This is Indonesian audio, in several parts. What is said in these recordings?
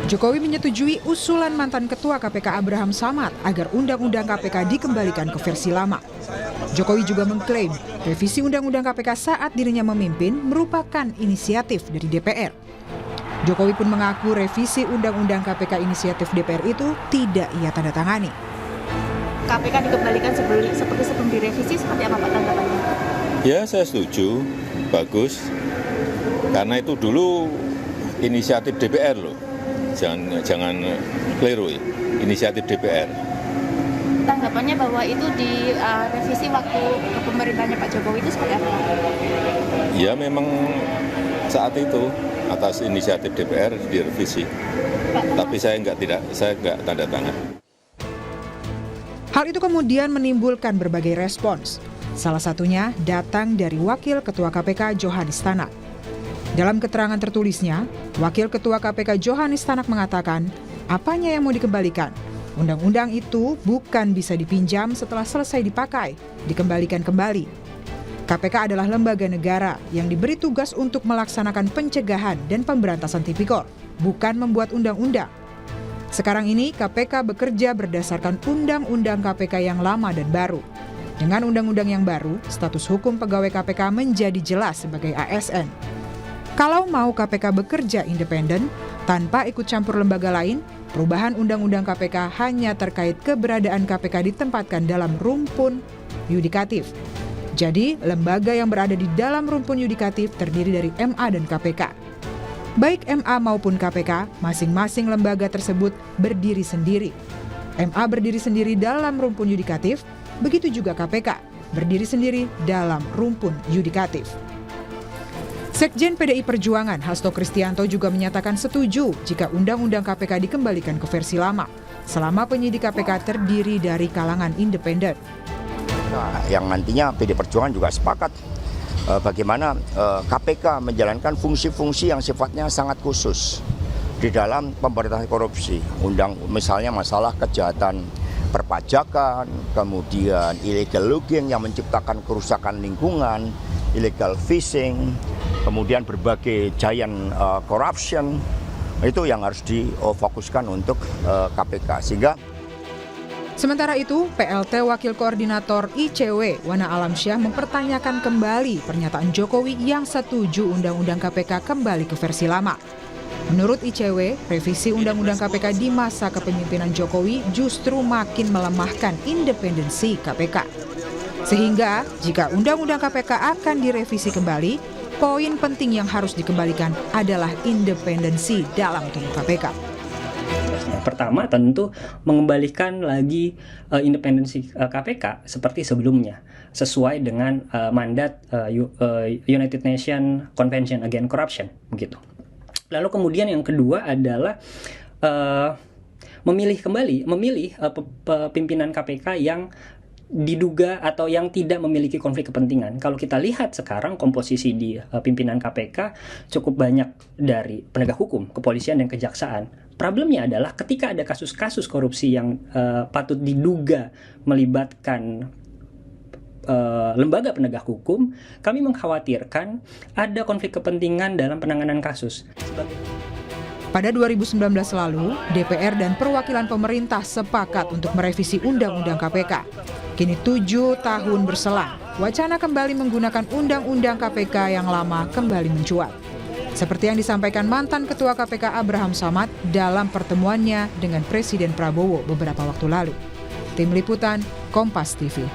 Jokowi menyetujui usulan mantan Ketua KPK Abraham Samad agar Undang-Undang KPK dikembalikan ke versi lama. Jokowi juga mengklaim revisi Undang-Undang KPK saat dirinya memimpin merupakan inisiatif dari DPR. Jokowi pun mengaku revisi Undang-Undang KPK inisiatif DPR itu tidak ia tanda tangani. KPK dikembalikan seperti sebelum direvisi, seperti apa Pak tanggapannya? Ya, saya setuju, bagus. Karena itu dulu inisiatif DPR loh. Jangan keliru, inisiatif DPR. Tanggapannya bahwa itu di revisi waktu kepemerintahannya Pak Jokowi itu seperti apa? Ya memang saat itu atas inisiatif DPR direvisi. Tapi saya nggak tanda tangan. Hal itu kemudian menimbulkan berbagai respons. Salah satunya datang dari Wakil Ketua KPK Johanis Tanak. Dalam keterangan tertulisnya, Wakil Ketua KPK Johanis Tanak mengatakan, apanya yang mau dikembalikan? Undang-undang itu bukan bisa dipinjam setelah selesai dipakai, dikembalikan kembali. KPK adalah lembaga negara yang diberi tugas untuk melaksanakan pencegahan dan pemberantasan tipikor, bukan membuat undang-undang. Sekarang ini KPK bekerja berdasarkan Undang-Undang KPK yang lama dan baru. Dengan undang-undang yang baru, status hukum pegawai KPK menjadi jelas sebagai ASN. Kalau mau KPK bekerja independen, tanpa ikut campur lembaga lain, perubahan Undang-Undang KPK hanya terkait keberadaan KPK ditempatkan dalam rumpun yudikatif. Jadi, lembaga yang berada di dalam rumpun yudikatif terdiri dari MA dan KPK. Baik MA maupun KPK, masing-masing lembaga tersebut berdiri sendiri. MA berdiri sendiri dalam rumpun yudikatif, begitu juga KPK berdiri sendiri dalam rumpun yudikatif. Sekjen PDI Perjuangan Hasto Kristianto juga menyatakan setuju jika Undang-Undang KPK dikembalikan ke versi lama, selama penyidik KPK terdiri dari kalangan independen. Nah, yang nantinya PDI Perjuangan juga sepakat bagaimana KPK menjalankan fungsi-fungsi yang sifatnya sangat khusus di dalam pemberantasan korupsi. Misalnya masalah kejahatan perpajakan, kemudian illegal logging yang menciptakan kerusakan lingkungan, illegal fishing, kemudian berbagai giant corruption, itu yang harus difokuskan untuk KPK. Sementara itu, PLT Wakil Koordinator ICW Wana Alamsyah mempertanyakan kembali pernyataan Jokowi yang setuju Undang-Undang KPK kembali ke versi lama. Menurut ICW, revisi Undang-Undang KPK di masa kepemimpinan Jokowi justru makin melemahkan independensi KPK. Sehingga, jika Undang-Undang KPK akan direvisi kembali, poin penting yang harus dikembalikan adalah independensi dalam tubuh KPK. Pertama tentu mengembalikan lagi independensi KPK seperti sebelumnya, sesuai dengan mandat United Nations Convention Against Corruption, begitu. Lalu kemudian yang kedua adalah memilih pimpinan KPK yang diduga atau yang tidak memiliki konflik kepentingan. Kalau kita lihat sekarang komposisi di pimpinan KPK cukup banyak dari penegak hukum, kepolisian dan kejaksaan. Problemnya adalah ketika ada kasus-kasus korupsi yang patut diduga melibatkan lembaga penegak hukum, kami mengkhawatirkan ada konflik kepentingan dalam penanganan kasus. Pada 2019 lalu, DPR dan perwakilan pemerintah sepakat untuk merevisi Undang-Undang KPK. Kini 7 tahun berselang, wacana kembali menggunakan Undang-Undang KPK yang lama kembali mencuat. Seperti yang disampaikan mantan Ketua KPK Abraham Samad dalam pertemuannya dengan Presiden Prabowo beberapa waktu lalu. Tim Liputan, Kompas TV.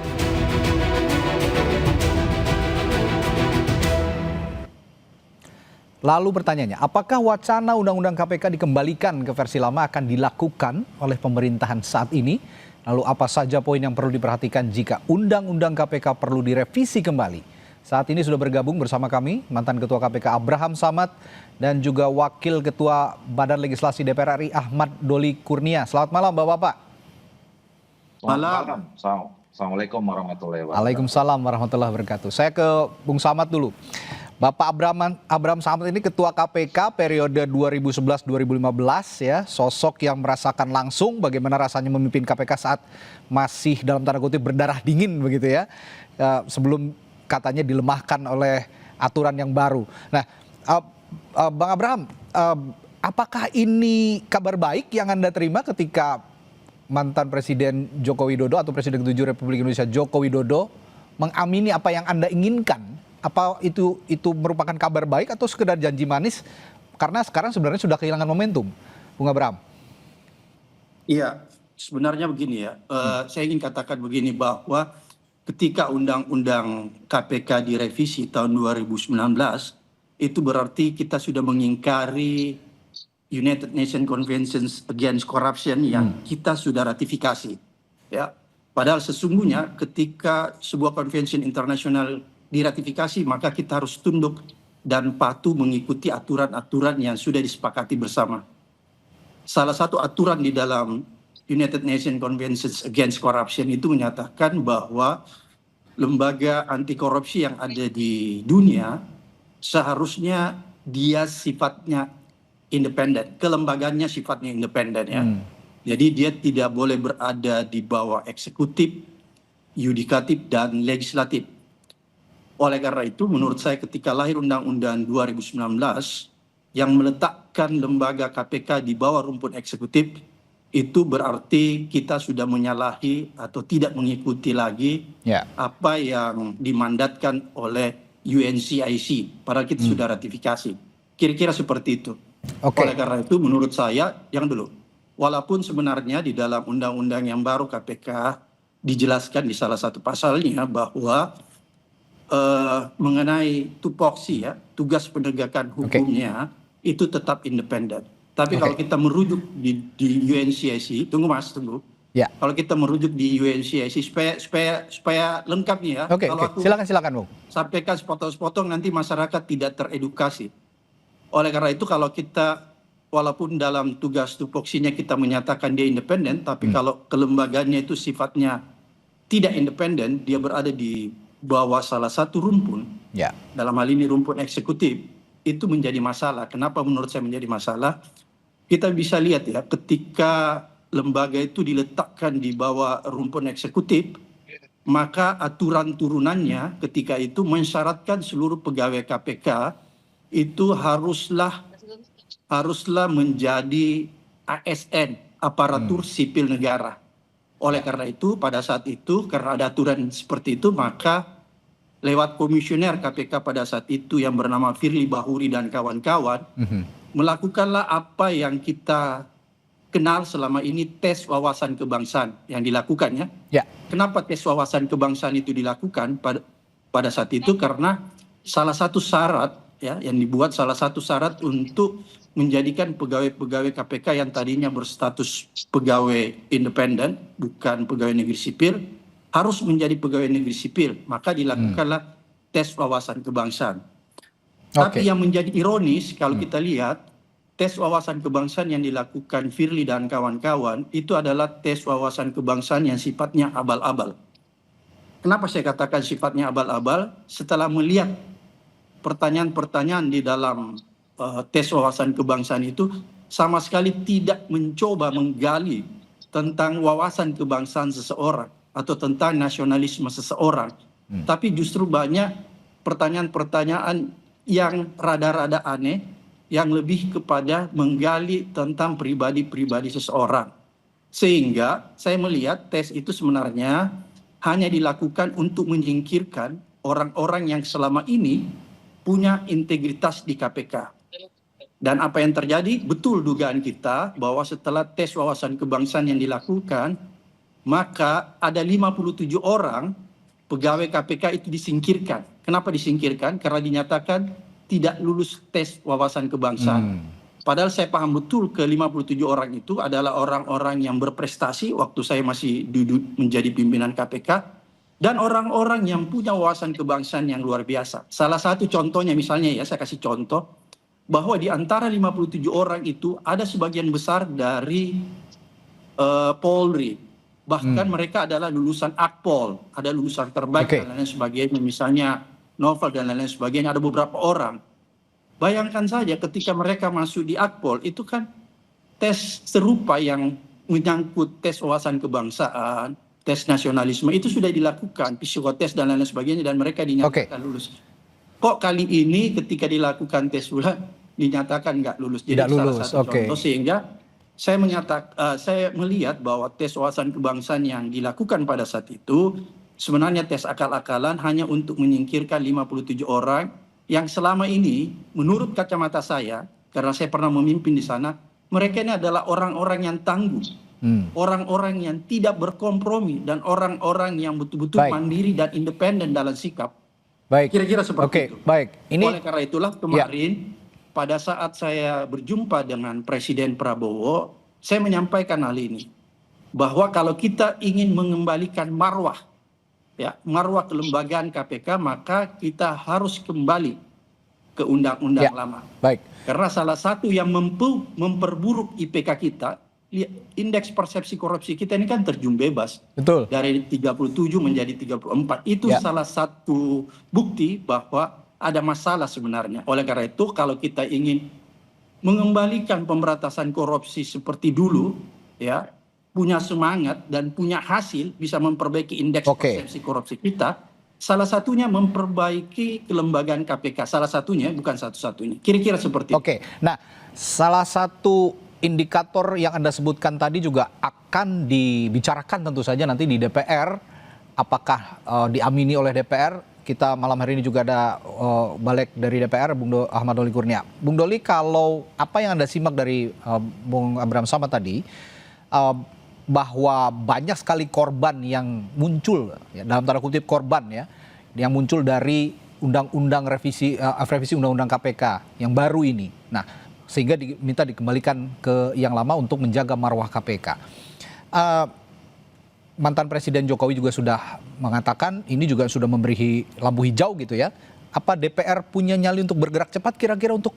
Lalu pertanyaannya, apakah wacana Undang-Undang KPK dikembalikan ke versi lama akan dilakukan oleh pemerintahan saat ini? Lalu apa saja poin yang perlu diperhatikan jika Undang-Undang KPK perlu direvisi kembali? Saat ini sudah bergabung bersama kami mantan Ketua KPK Abraham Samad dan juga Wakil Ketua Badan Legislasi DPR RI Ahmad Doli Kurnia. Selamat malam Bapak-Bapak. Malam. Assalamualaikum warahmatullahi wabarakatuh. Waalaikumsalam warahmatullahi wabarakatuh. Saya ke Bung Samad dulu. Bapak Abraham Samad ini Ketua KPK periode 2011-2015 ya, sosok yang merasakan langsung bagaimana rasanya memimpin KPK saat masih dalam tanda kutip berdarah dingin begitu ya, sebelum katanya dilemahkan oleh aturan yang baru. Nah, Bang Abraham, Apakah ini kabar baik yang Anda terima ketika mantan Presiden Joko Widodo atau Presiden ke-7 Republik Indonesia Joko Widodo mengamini apa yang Anda inginkan? Apa itu merupakan kabar baik atau sekedar janji manis? Karena sekarang sebenarnya sudah kehilangan momentum, Bung Abraham. Iya, sebenarnya begini ya. Saya ingin katakan begini bahwa ketika Undang-Undang KPK direvisi tahun 2019, itu berarti kita sudah mengingkari United Nations Convention Against Corruption yang kita sudah ratifikasi. Ya, padahal sesungguhnya ketika sebuah konvensi internasional diratifikasi, maka kita harus tunduk dan patuh mengikuti aturan-aturan yang sudah disepakati bersama. Salah satu aturan di dalam United Nations Convention Against Corruption itu menyatakan bahwa lembaga anti korupsi yang ada di dunia seharusnya dia sifatnya independen, kelembagaannya sifatnya independen ya. Jadi dia tidak boleh berada di bawah eksekutif, yudikatif dan legislatif. Oleh karena itu menurut saya ketika lahir Undang-Undang 2019 yang meletakkan lembaga KPK di bawah rumpun eksekutif, itu berarti kita sudah menyalahi atau tidak mengikuti lagi apa yang dimandatkan oleh UNCIC, padahal kita sudah ratifikasi. Kira-kira seperti itu. Oleh karena itu menurut saya, yang dulu, walaupun sebenarnya di dalam undang-undang yang baru KPK dijelaskan di salah satu pasalnya bahwa mengenai tupoksi ya, tugas penegakan hukumnya itu tetap independen. Tapi kalau kita merujuk di UNCIC, tunggu. Ya. Kalau kita merujuk di UNCIC supaya lengkap nih ya. Kalau silakan Bung. Sampaikan sepotong-sepotong nanti masyarakat tidak teredukasi. Oleh karena itu kalau kita walaupun dalam tugas tupoksinya kita menyatakan dia independen, tapi kalau kelembagaannya itu sifatnya tidak independen, dia berada di bawah salah satu rumpun. Dalam hal ini rumpun eksekutif, itu menjadi masalah. Kenapa menurut saya menjadi masalah? Kita bisa lihat ya, ketika lembaga itu diletakkan di bawah rumpun eksekutif, maka aturan turunannya ketika itu mensyaratkan seluruh pegawai KPK itu haruslah menjadi ASN, aparatur sipil negara. Oleh karena itu pada saat itu karena ada aturan seperti itu, maka lewat komisioner KPK pada saat itu yang bernama Firly Bahuri dan kawan-kawan melakukanlah apa yang kita kenal selama ini, tes wawasan kebangsaan yang dilakukan ya. Kenapa tes wawasan kebangsaan itu dilakukan pada saat itu? Karena salah satu syarat ya yang dibuat, salah satu syarat untuk menjadikan pegawai-pegawai KPK yang tadinya berstatus pegawai independen, bukan pegawai negeri sipil, harus menjadi pegawai negeri sipil. Maka dilakukanlah tes wawasan kebangsaan. Tapi yang menjadi ironis kalau kita lihat, tes wawasan kebangsaan yang dilakukan Firly dan kawan-kawan itu adalah tes wawasan kebangsaan yang sifatnya abal-abal. Kenapa saya katakan sifatnya abal-abal? Setelah melihat pertanyaan-pertanyaan di dalam tes wawasan kebangsaan itu sama sekali tidak mencoba menggali tentang wawasan kebangsaan seseorang atau tentang nasionalisme seseorang. Tapi justru banyak pertanyaan-pertanyaan yang rada-rada aneh, yang lebih kepada menggali tentang pribadi-pribadi seseorang. Sehingga saya melihat tes itu sebenarnya hanya dilakukan untuk menyingkirkan orang-orang yang selama ini punya integritas di KPK. Dan apa yang terjadi, betul dugaan kita bahwa setelah tes wawasan kebangsaan yang dilakukan, maka ada 57 orang pegawai KPK itu disingkirkan. Kenapa disingkirkan? Karena dinyatakan tidak lulus tes wawasan kebangsaan. Padahal saya paham betul ke 57 orang itu adalah orang-orang yang berprestasi waktu saya masih duduk menjadi pimpinan KPK, dan orang-orang yang punya wawasan kebangsaan yang luar biasa. Salah satu contohnya misalnya ya, saya kasih contoh, bahwa di antara 57 orang itu ada sebagian besar dari Polri. Bahkan mereka adalah lulusan Akpol, ada lulusan terbaik dan lain sebagainya, misalnya Novel dan lain sebagainya, ada beberapa orang. Bayangkan saja ketika mereka masuk di Akpol, itu kan tes serupa yang menyangkut tes wawasan kebangsaan, tes nasionalisme, itu sudah dilakukan, psikotes dan lain sebagainya, dan mereka dinyatakan lulus. Kok kali ini ketika dilakukan tes ulang, dinyatakan nggak lulus. Jadi Tidak lulus, salah satu oke. contoh, sehingga saya melihat bahwa tes wawasan kebangsaan yang dilakukan pada saat itu sebenarnya tes akal-akalan hanya untuk menyingkirkan 57 orang yang selama ini menurut kacamata saya, karena saya pernah memimpin di sana, mereka ini adalah orang-orang yang tangguh, orang-orang yang tidak berkompromi, dan orang-orang yang betul-betul Baik. mandiri dan independen dalam sikap. Baik. Kira-kira seperti Oke, itu. baik. Oleh karena itulah kemarin pada saat saya berjumpa dengan Presiden Prabowo, saya menyampaikan hal ini, bahwa kalau kita ingin mengembalikan marwah kelembagaan KPK, maka kita harus kembali ke undang-undang lama. Baik. Karena salah satu yang memperburuk IPK kita, indeks persepsi korupsi kita ini kan terjun bebas. Betul. Dari 37 menjadi 34. Itu salah satu bukti bahwa ada masalah sebenarnya. Oleh karena itu, kalau kita ingin mengembalikan pemberantasan korupsi seperti dulu, ya, punya semangat dan punya hasil, bisa memperbaiki indeks persepsi korupsi kita, salah satunya memperbaiki kelembagaan KPK. Salah satunya, bukan satu-satunya. Kira-kira seperti itu. Oke, nah salah satu indikator yang Anda sebutkan tadi juga akan dibicarakan tentu saja nanti di DPR. Apakah diamini oleh DPR? Kita malam hari ini juga ada balik dari DPR, Bung Ahmad Doli Kurnia. Bung Doli, kalau apa yang Anda simak dari Bung Abraham Samad tadi, bahwa banyak sekali korban yang muncul, ya, dalam tanda kutip korban ya, yang muncul dari undang-undang revisi undang-undang KPK yang baru ini. Nah, sehingga diminta dikembalikan ke yang lama untuk menjaga marwah KPK. Mantan Presiden Jokowi juga sudah mengatakan ini juga sudah memberi lampu hijau gitu ya. Apa DPR punya nyali untuk bergerak cepat kira-kira untuk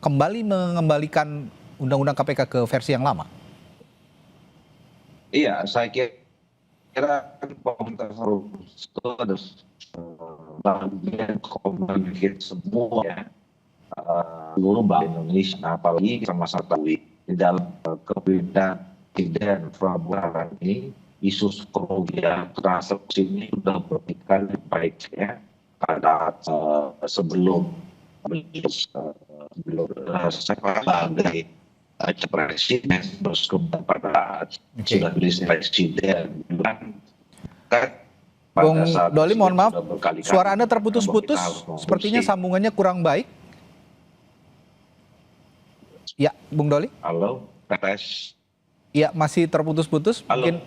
kembali mengembalikan undang-undang KPK ke versi yang lama? Iya, saya kira pemerintah itu ada bagian komunikasi semua ya, seluruh Bank Indonesia, apalagi sama-sama tahu di dalam kepemimpinan Presiden Prabowo ini, isu kerugian transaksi ini sudah berkali baik ya pada sebelum sebagai presiden, terus kemudian pada sudah presiden Bung Doli, mohon maaf, suara Anda terputus-putus, sepertinya sambungannya kurang baik. Ya, Bung Doli. Halo, tes. Ya, masih terputus-putus. Mungkin.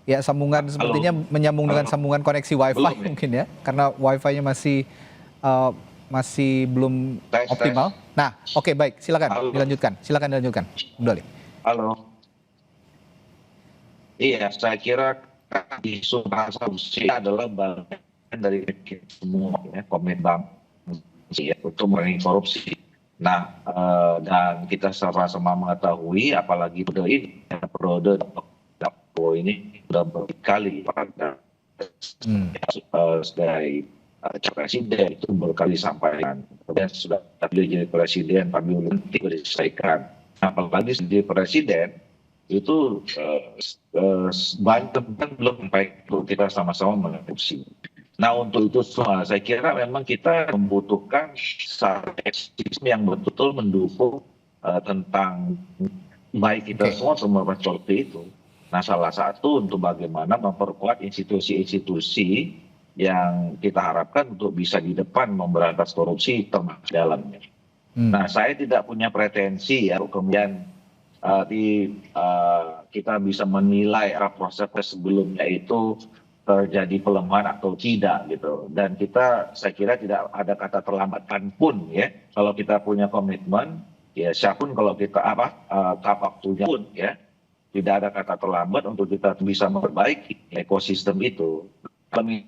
Ya, sambungan sepertinya menyambung dengan sambungan koneksi WiFi mungkin ya, karena WiFi-nya masih belum optimal. Nah, oke, baik, silakan dilanjutkan. Silakan dilanjutkan, Bung Doli. Halo. Iya, saya kira isu transaksi adalah bagian dari semua ya, komitmen ya, untuk memerangi korupsi. Nah, dan kita sama-sama mengetahui, apalagi periode ini sudah berkali pada dari presiden itu berkali sampaikan, kemudian sudah jadi presiden tapi belum diselesaikan. Apalagi jadi presiden itu banyak belum baik untuk kita sama-sama mengerti. Nah, untuk itu semua saya kira memang kita membutuhkan sistem yang betul-betul mendukung tentang baik kita semua seperti itu. Nah, salah satu untuk bagaimana memperkuat institusi-institusi yang kita harapkan untuk bisa di depan memberantas korupsi termasuk dalamnya. Nah, saya tidak punya pretensi ya kemudian kita bisa menilai proses sebelumnya itu terjadi pelemahan atau tidak gitu. Dan saya kira tidak ada kata terlambatkan pun ya. Kalau kita punya komitmen ya, siapapun kalau kita waktunya pun ya. Tidak ada kata terlambat untuk kita bisa memperbaiki ekosistem itu. Kami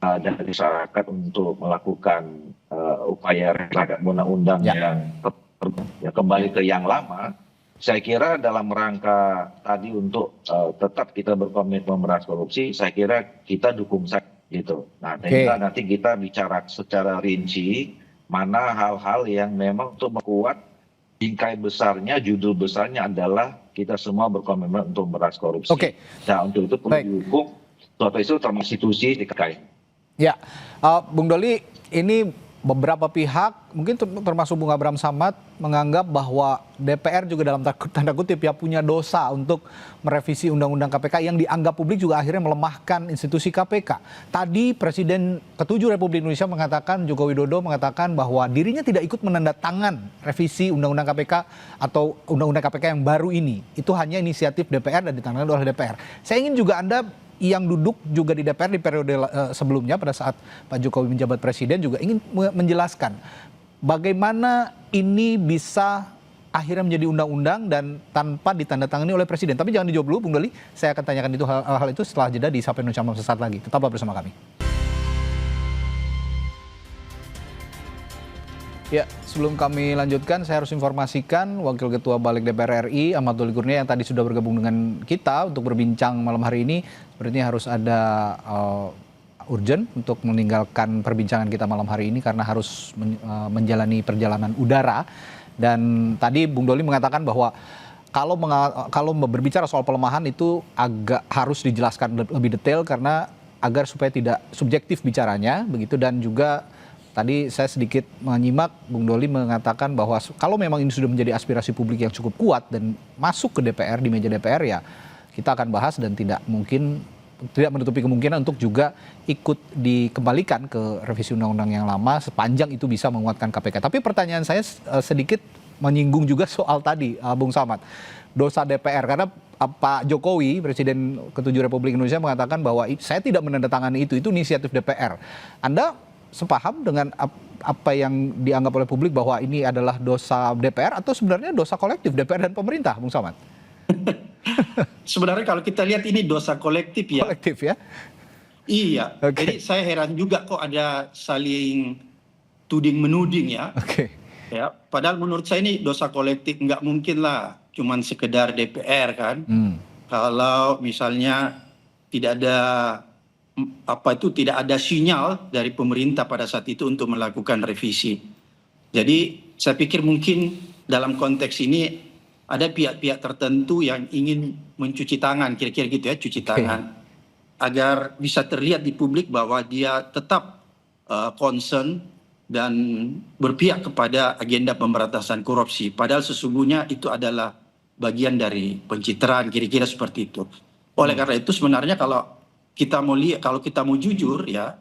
dari masyarakat untuk melakukan upaya terhadap undang-undang yang kembali ke yang lama. Saya kira dalam rangka tadi untuk tetap kita berkomitmen memberantas korupsi, saya kira kita dukung gitu. Nah, nanti kita bicara secara rinci mana hal-hal yang memang untuk memperkuat bingkai besarnya, judul besarnya adalah kita semua berkomitmen untuk memberantas korupsi. Nah, untuk itu perlu didukung suatu isu termasuk institusi dikait. Ya, Bung Doli, ini beberapa pihak, mungkin termasuk Bung Abraham Samad, menganggap bahwa DPR juga dalam tanda kutip ya punya dosa untuk merevisi Undang-Undang KPK yang dianggap publik juga akhirnya melemahkan institusi KPK. Tadi Presiden ke-7 Republik Indonesia mengatakan, Joko Widodo mengatakan bahwa dirinya tidak ikut menandatangan revisi Undang-Undang KPK atau Undang-Undang KPK yang baru ini. Itu hanya inisiatif DPR dan ditangani oleh DPR. Saya ingin juga Anda yang duduk juga di DPR di periode sebelumnya pada saat Pak Jokowi menjabat presiden juga ingin menjelaskan bagaimana ini bisa akhirnya menjadi undang-undang dan tanpa ditandatangani oleh presiden. Tapi jangan dijawab dulu Bung Doli, saya akan tanyakan itu hal itu setelah jeda di Sapa Indonesia Malam sesaat lagi. Tetaplah bersama kami. Ya, sebelum kami lanjutkan, saya harus informasikan Wakil Ketua Balik DPR RI, Ahmad Doli Kurnia yang tadi sudah bergabung dengan kita untuk berbincang malam hari ini, sepertinya harus ada urgent untuk meninggalkan perbincangan kita malam hari ini karena harus menjalani perjalanan udara. Dan tadi Bung Doli mengatakan bahwa kalau berbicara soal pelemahan itu agak harus dijelaskan lebih detail karena agar supaya tidak subjektif bicaranya, begitu. Dan juga tadi saya sedikit menyimak Bung Doli mengatakan bahwa kalau memang ini sudah menjadi aspirasi publik yang cukup kuat dan masuk ke DPR, di meja DPR, ya kita akan bahas dan tidak menutupi kemungkinan untuk juga ikut dikembalikan ke revisi undang-undang yang lama sepanjang itu bisa menguatkan KPK. Tapi pertanyaan saya sedikit menyinggung juga soal tadi Bung Samad, dosa DPR, karena Pak Jokowi, Presiden ke-7 Republik Indonesia mengatakan bahwa saya tidak menandatangani itu inisiatif DPR. Anda sepaham dengan apa yang dianggap oleh publik bahwa ini adalah dosa DPR atau sebenarnya dosa kolektif DPR dan pemerintah, Bung Samad? Sebenarnya kalau kita lihat ini dosa kolektif ya. Kolektif ya? Iya, Jadi saya heran juga kok ada saling tuding-menuding ya. Ya, padahal menurut saya ini dosa kolektif, nggak mungkin lah cuman sekedar DPR kan. Kalau misalnya tidak ada sinyal dari pemerintah pada saat itu untuk melakukan revisi. Jadi saya pikir mungkin dalam konteks ini ada pihak-pihak tertentu yang ingin mencuci tangan, kira-kira gitu ya, cuci tangan, agar bisa terlihat di publik bahwa dia tetap concern dan berpihak kepada agenda pemberantasan korupsi. Padahal sesungguhnya itu adalah bagian dari pencitraan, kira-kira seperti itu. Oleh karena itu sebenarnya kalau kita mau jujur ya,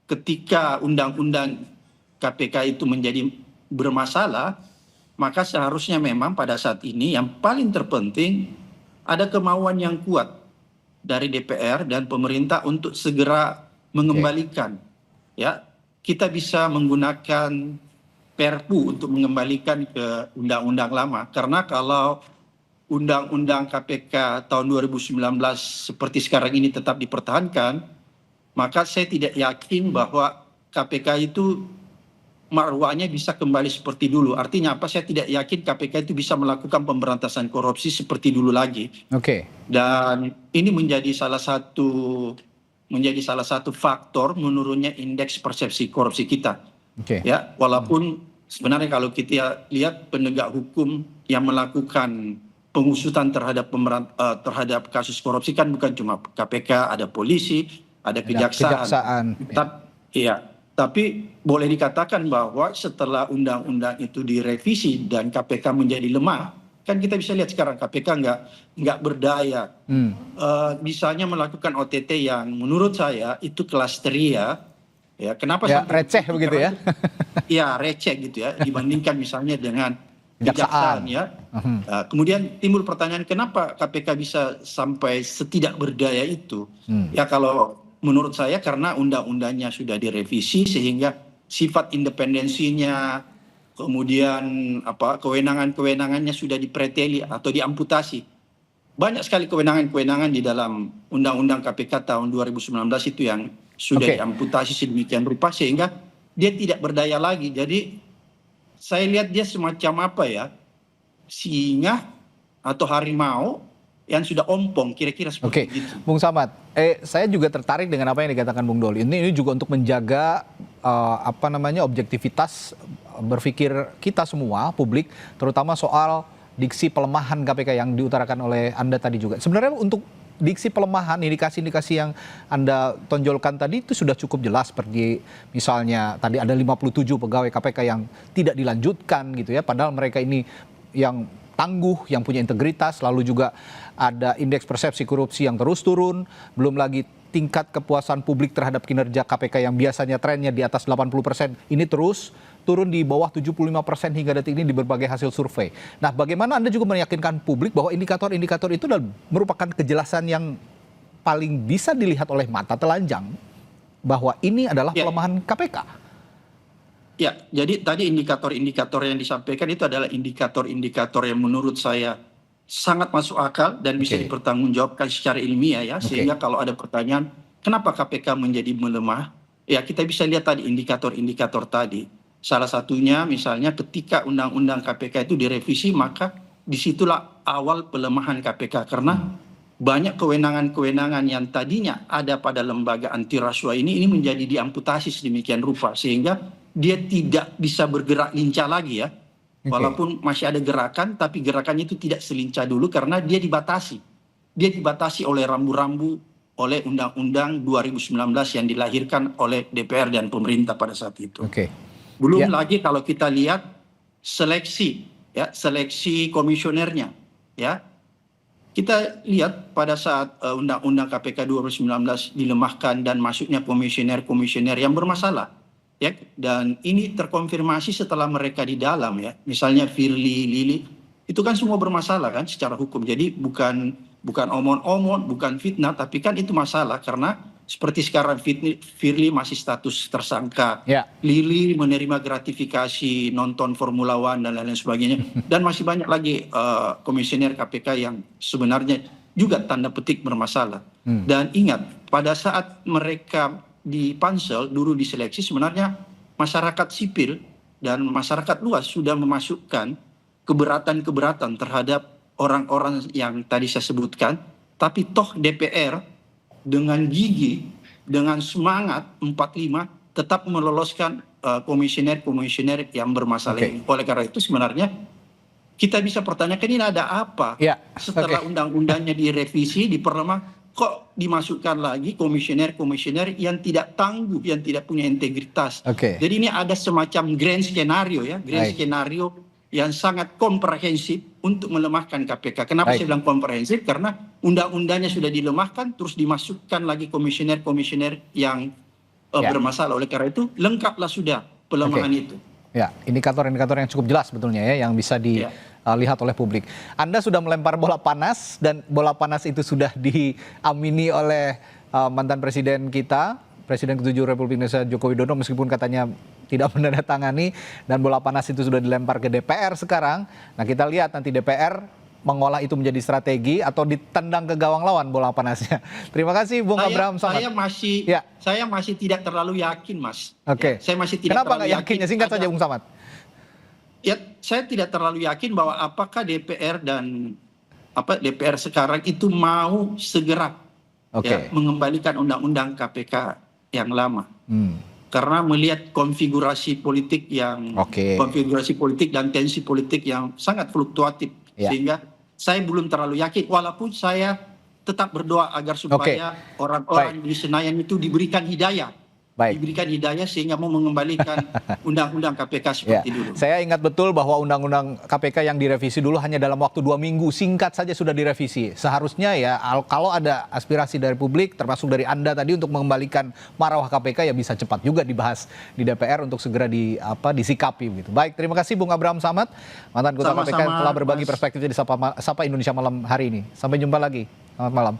ketika undang-undang KPK itu menjadi bermasalah, maka seharusnya memang pada saat ini yang paling terpenting ada kemauan yang kuat dari DPR dan pemerintah untuk segera mengembalikan. Ya, kita bisa menggunakan Perpu untuk mengembalikan ke undang-undang lama, karena kalau Undang-Undang KPK tahun 2019 seperti sekarang ini tetap dipertahankan, maka saya tidak yakin bahwa KPK itu marwahnya bisa kembali seperti dulu. Artinya apa? Saya tidak yakin KPK itu bisa melakukan pemberantasan korupsi seperti dulu lagi. Dan ini menjadi salah satu faktor menurunnya indeks persepsi korupsi kita. Ya, walaupun sebenarnya kalau kita lihat penegak hukum yang melakukan pengusutan terhadap kasus korupsi kan bukan cuma KPK, ada polisi, ada kejaksaan. Tapi boleh dikatakan bahwa setelah undang-undang itu direvisi dan KPK menjadi lemah, kan kita bisa lihat sekarang KPK nggak berdaya. Misalnya melakukan OTT yang menurut saya itu klasteria. Ya, kenapa receh begitu ya? Ya, receh gitu ya, dibandingkan misalnya dengan kejaksaan ya. Kemudian timbul pertanyaan, kenapa KPK bisa sampai setidak berdaya itu? Ya, kalau menurut saya karena undang-undangnya sudah direvisi sehingga sifat independensinya, kemudian kewenangan-kewenangannya sudah dipreteli atau diamputasi. Banyak sekali kewenangan-kewenangan di dalam undang-undang KPK tahun 2019 itu yang sudah diamputasi sedemikian rupa sehingga dia tidak berdaya lagi. Jadi saya lihat dia semacam singa atau harimau yang sudah ompong, kira-kira seperti itu. Bung Samad, saya juga tertarik dengan apa yang dikatakan Bung Doli. Ini juga untuk menjaga objektivitas berpikir kita semua, publik, terutama soal diksi pelemahan KPK yang diutarakan oleh Anda tadi juga. Sebenarnya untuk diksi pelemahan, indikasi-indikasi yang Anda tonjolkan tadi itu sudah cukup jelas, seperti misalnya tadi ada 57 pegawai KPK yang tidak dilanjutkan gitu ya, padahal mereka ini yang tangguh, yang punya integritas, lalu juga ada indeks persepsi korupsi yang terus turun, belum lagi tingkat kepuasan publik terhadap kinerja KPK yang biasanya trennya di atas 80%, ini terus turun di bawah 75% hingga detik ini di berbagai hasil survei. Nah, bagaimana Anda juga meyakinkan publik bahwa indikator-indikator itu merupakan kejelasan yang paling bisa dilihat oleh mata telanjang bahwa ini adalah pelemahan KPK? Ya, jadi tadi indikator-indikator yang disampaikan itu adalah indikator-indikator yang menurut saya sangat masuk akal dan bisa dipertanggungjawabkan secara ilmiah ya. Sehingga kalau ada pertanyaan, kenapa KPK menjadi melemah? Ya, kita bisa lihat tadi indikator-indikator tadi. Salah satunya misalnya ketika Undang-Undang KPK itu direvisi, maka disitulah awal pelemahan KPK. Karena banyak kewenangan-kewenangan yang tadinya ada pada lembaga anti rasuah ini menjadi diamputasi sedemikian rupa. Sehingga dia tidak bisa bergerak lincah lagi ya. Walaupun masih ada gerakan, tapi gerakannya itu tidak selincah dulu karena dia dibatasi. Dia dibatasi oleh rambu-rambu, oleh Undang-Undang 2019 yang dilahirkan oleh DPR dan pemerintah pada saat itu. Belum lagi kalau kita lihat seleksi, ya, seleksi komisionernya, ya. Kita lihat pada saat Undang-Undang KPK 2019 dilemahkan dan masuknya komisioner-komisioner yang bermasalah, ya. Dan ini terkonfirmasi setelah mereka di dalam, ya. Misalnya Firly, Lili, itu kan semua bermasalah kan secara hukum. Jadi bukan omon-omon, bukan fitnah, tapi kan itu masalah karena seperti sekarang Firly masih status tersangka, Lili menerima gratifikasi nonton Formula One dan lain-lain sebagainya, dan masih banyak lagi komisioner KPK yang sebenarnya juga tanda petik bermasalah. Dan ingat, pada saat mereka di pansel dulu diseleksi, sebenarnya masyarakat sipil dan masyarakat luas sudah memasukkan keberatan-keberatan terhadap orang-orang yang tadi saya sebutkan, tapi toh DPR dengan gigi, dengan semangat 45 tetap meloloskan komisioner-komisioner yang bermasalah ini. Oleh karena itu sebenarnya kita bisa pertanyakan ini ada apa? Setelah undang-undangnya direvisi, diperlemah, kok dimasukkan lagi komisioner-komisioner yang tidak tangguh, yang tidak punya integritas. Jadi ini ada semacam grand skenario ya, grand skenario yang sangat komprehensif untuk melemahkan KPK. Kenapa saya bilang komprehensif? Karena undang-undangnya sudah dilemahkan, terus dimasukkan lagi komisioner-komisioner yang bermasalah. Oleh karena itu, lengkaplah sudah pelemahan itu. Ya, indikator-indikator yang cukup jelas sebetulnya ya, yang bisa dilihat oleh publik. Anda sudah melempar bola panas, dan bola panas itu sudah diamini oleh mantan presiden kita, Presiden ke-7 Republik Indonesia Joko Widodo, meskipun katanya tidak menandatangani, dan bola panas itu sudah dilempar ke DPR sekarang. Nah, kita lihat nanti DPR mengolah itu menjadi strategi atau ditendang ke gawang lawan bola panasnya. Terima kasih Bung Abraham Samad. Saya masih tidak terlalu yakin, Mas. Saya masih tidak. Kenapa nggak yakinnya? Singkat saja Bung Samad. Ya, saya tidak terlalu yakin bahwa apakah DPR dan DPR sekarang itu mau segera mengembalikan undang-undang KPK yang lama. Karena melihat konfigurasi politik dan tensi politik yang sangat fluktuatif, sehingga saya belum terlalu yakin, walaupun saya tetap berdoa agar supaya orang-orang di Senayan itu diberikan hidayah, sehingga mau mengembalikan undang-undang KPK seperti dulu. Saya ingat betul bahwa undang-undang KPK yang direvisi dulu hanya dalam waktu 2 minggu, singkat saja sudah direvisi. Seharusnya ya kalau ada aspirasi dari publik, termasuk dari Anda tadi untuk mengembalikan marwah KPK, ya bisa cepat juga dibahas di DPR untuk segera disikapi gitu. Baik, terima kasih Bung Abraham Samad, mantan Ketua KPK, telah berbagi perspektifnya di Sapa Indonesia Malam hari ini. Sampai jumpa lagi. Selamat malam.